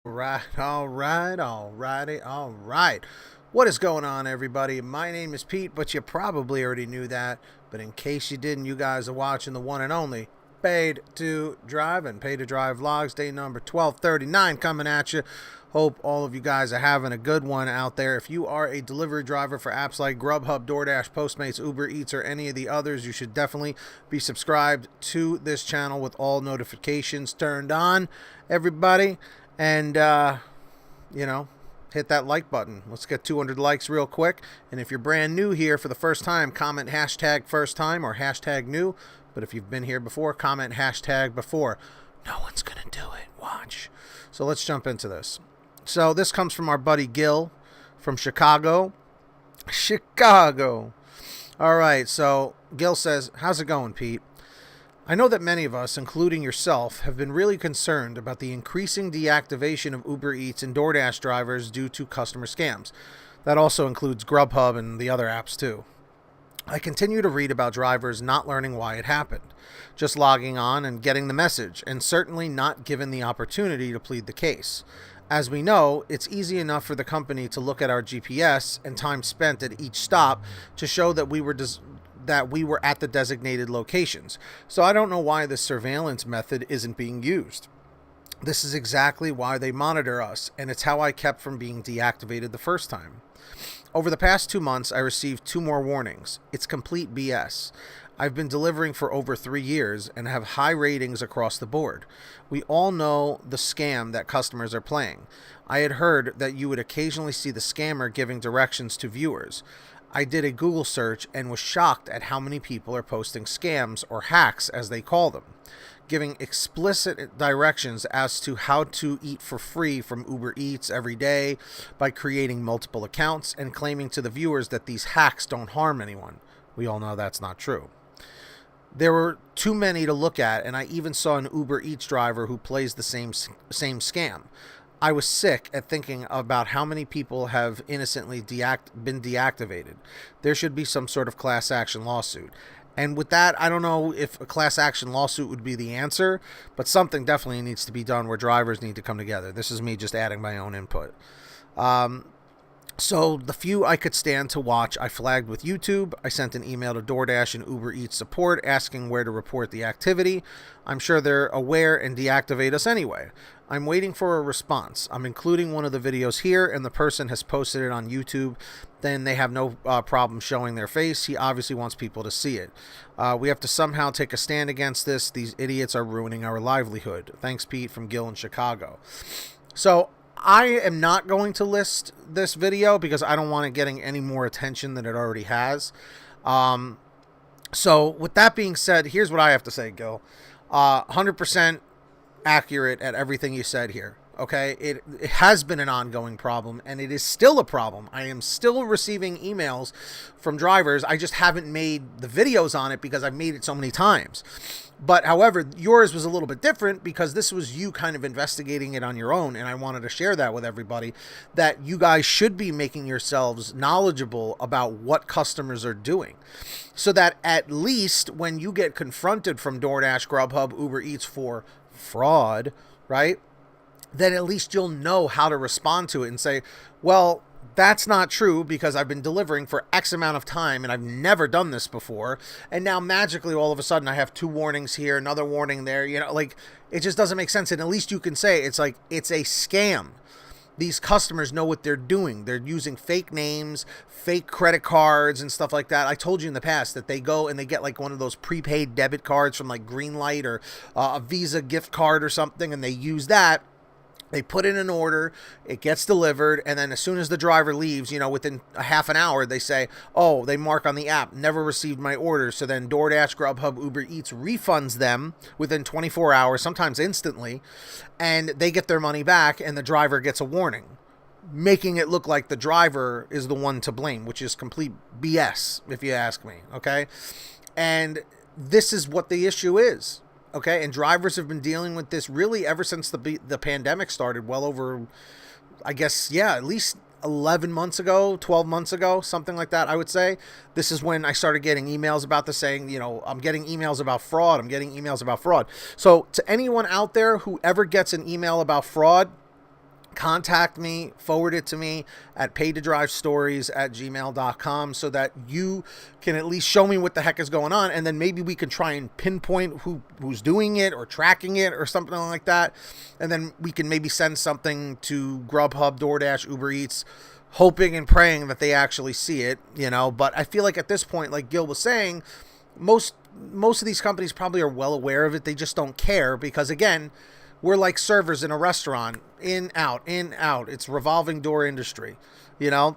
All right. What is going on, everybody? My name is Pete, but you probably already knew that. But in case you didn't, you guys are watching the one and only Paid to Drive and Paid to Drive Vlogs, day number 1239 coming at you. Hope all of you guys are having a good one out there. If you are a delivery driver for apps like GrubHub, Doordash, Postmates, Uber Eats, or any of the others, you should definitely be subscribed to this channel with all notifications turned on, everybody. And, hit that like button. Let's get 200 likes real quick. And if you're brand new here for the first time, comment hashtag first time or hashtag new. But if you've been here before, comment hashtag before. No one's going to do it. Watch. So let's jump into this. So this comes from our buddy Gil from Chicago. All right. So Gil says, how's it going, Pete? I know that many of us, including yourself, have been really concerned about the increasing deactivation of Uber Eats and Doordash drivers due to customer scams. That also includes GrubHub and the other apps too. I continue to read about drivers not learning why it happened, just logging on and getting the message, and certainly not given the opportunity to plead the case. As we know, it's easy enough for the company to look at our GPS and time spent at each stop to show that we were at the designated locations. So I don't know why this surveillance method isn't being used. This is exactly why they monitor us, and it's how I kept from being deactivated the first time. Over the past 2 months, I received 2 more warnings. It's complete BS. I've been delivering for over 3 years and have high ratings across the board. We all know the scam that customers are playing. I had heard that you would occasionally see the scammer giving directions to viewers. I did a Google search and was shocked at how many people are posting scams, or hacks as they call them, giving explicit directions as to how to eat for free from Uber Eats every day by creating multiple accounts and claiming to the viewers that these hacks don't harm anyone. We all know that's not true. There were too many to look at, and I even saw an Uber Eats driver who plays the same scam. I was sick at thinking about how many people have innocently been deactivated. There should be some sort of class action lawsuit. And with that, I don't know if a class action lawsuit would be the answer, but something definitely needs to be done where drivers need to come together. This is me just adding my own input. So the few I could stand to watch, I flagged with YouTube. I sent an email to DoorDash and Uber Eats support asking where to report the activity. I'm sure they're aware and deactivate us anyway. I'm waiting for a response. I'm including one of the videos here, and the person has posted it on YouTube. Then they have no problem showing their face. He obviously wants people to see it. We have to somehow take a stand against this. These idiots are ruining our livelihood. Thanks, Pete, from Gil in Chicago. So I am not going to list this video because I don't want it getting any more attention than it already has. So with that being said, here's what I have to say, Gil. 100% accurate at everything you said here. Okay, it has been an ongoing problem, and it is still a problem. I am still receiving emails from drivers. I just haven't made the videos on it because I've made it so many times. But however, yours was a little bit different because this was you kind of investigating it on your own, and I wanted to share that with everybody, that you guys should be making yourselves knowledgeable about what customers are doing, so that at least when you get confronted from DoorDash, GrubHub, Uber Eats for fraud, right, then at least you'll know how to respond to it and say, well, that's not true because I've been delivering for X amount of time and I've never done this before. And now magically all of a sudden I have 2 warnings here, another warning there, like it just doesn't make sense. And at least you can say it's like, it's a scam. These customers know what they're doing. They're using fake names, fake credit cards and stuff like that. I told you in the past that they go and they get like one of those prepaid debit cards from like Greenlight or a Visa gift card or something. And they use that. They put in an order, it gets delivered, and then as soon as the driver leaves, within a half an hour, they say, oh, they mark on the app, never received my order. So then DoorDash, GrubHub, Uber Eats refunds them within 24 hours, sometimes instantly, and they get their money back, and the driver gets a warning, making it look like the driver is the one to blame, which is complete BS, if you ask me, okay? And this is what the issue is. Okay, and drivers have been dealing with this really ever since the pandemic started, well over, I guess, at least 11 months ago, 12 months ago, something like that, I would say. This is when I started getting emails about this saying, I'm getting emails about fraud. I'm getting emails about fraud. So to anyone out there who ever gets an email about fraud, contact me, forward it to me at PaidToDriveStories@gmail.com so that you can at least show me what the heck is going on, and then maybe we can try and pinpoint who's doing it or tracking it or something like that, and then we can maybe send something to GrubHub, Doordash, Uber Eats, hoping and praying that they actually see it, you know. But I feel like at this point, like Gil was saying, most of these companies probably are well aware of it. They just don't care because, again, we're like servers in a restaurant, in, out, in, out. It's revolving door industry, you know.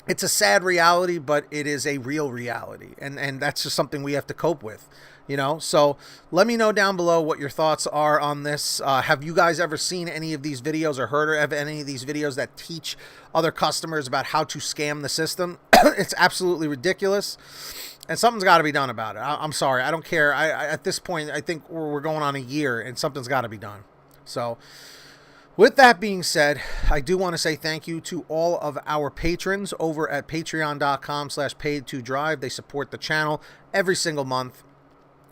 It's a sad reality, but it is a real reality, and that's just something we have to cope with, you know. So let me know down below what your thoughts are on this. Have you guys ever seen any of these videos or heard of any of these videos that teach other customers about how to scam the system? It's absolutely ridiculous, and something's got to be done about it. I'm sorry, I don't care. At this point, I think we're going on a year, and something's got to be done. So with that being said, I do want to say thank you to all of our patrons over at patreon.com/PaidToDrive. They support the channel every single month.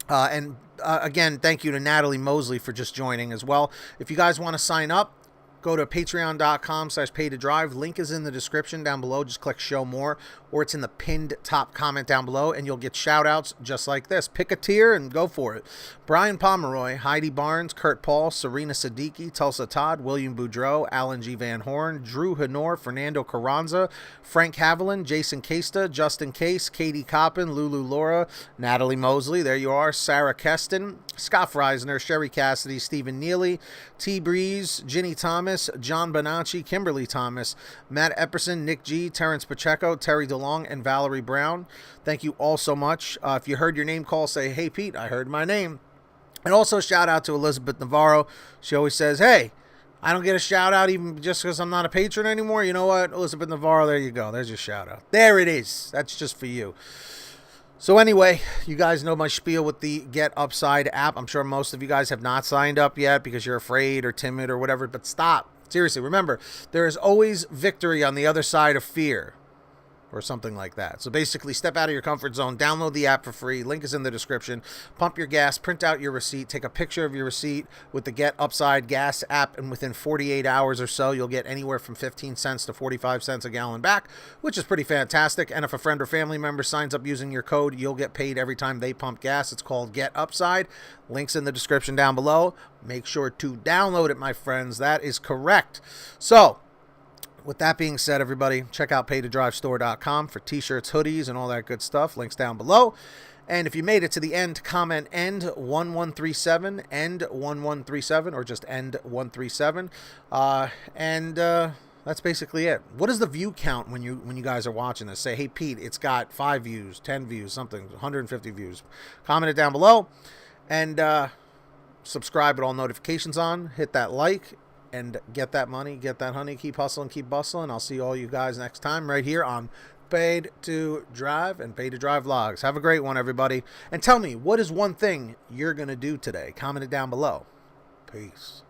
Again, thank you to Natalie Mosley for just joining as well. If you guys want to sign up, go to patreon.com/PaidToDrive. Link is in the description down below. Just click show more, or it's in the pinned top comment down below, and you'll get shout outs just like this. Pick a tier and go for it. Brian Pomeroy, Heidi Barnes, Kurt Paul, Serena Siddiqui, Tulsa Todd, William Boudreau, Alan G. Van Horn, Drew Hanor, Fernando Carranza, Frank Haviland, Jason Casta, Justin Case, Katie Coppin, Lulu Laura, Natalie Mosley, there you are, Sarah Keston, Scott Freisner, Sherry Cassidy, Stephen Neely, T. Breeze, Ginny Thomas, John Bonacci, Kimberly Thomas, Matt Epperson, Nick G., Terrence Pacheco, Terry DeLong, and Valerie Brown. Thank you all so much. If you heard your name call, say, hey, Pete, I heard my name. And also shout out to Elizabeth Navarro. She always says, hey, I don't get a shout out even just because I'm not a patron anymore. You know what? Elizabeth Navarro, there you go. There's your shout out. There it is. That's just for you. So anyway, you guys know my spiel with the Get Upside app. I'm sure most of you guys have not signed up yet because you're afraid or timid or whatever, but stop. Seriously, remember, there is always victory on the other side of fear, or something like that. So basically, step out of your comfort zone, download the app for free. Link is in the description. Pump your gas, print out your receipt, take a picture of your receipt with the Get Upside Gas app, and within 48 hours or so, you'll get anywhere from 15 cents to 45 cents a gallon back, which is pretty fantastic. And if a friend or family member signs up using your code, you'll get paid every time they pump gas. It's called Get Upside. Links in the description down below. Make sure to download it, my friends. That is correct. So, with that being said, everybody, check out PaidToDriveStore.com for t-shirts, hoodies, and all that good stuff. Links down below. And if you made it to the end, comment end 1137, end 1137, or just end 137. That's basically it. What is the view count when you guys are watching this? Say, hey, Pete, it's got 5 views, 10 views, something, 150 views. Comment it down below. And subscribe with all notifications on. Hit that like. And get that money, get that honey, keep hustling, keep bustling. I'll see all you guys next time right here on Paid to Drive and Paid to Drive Vlogs. Have a great one, everybody. And tell me, what is one thing you're going to do today? Comment it down below. Peace.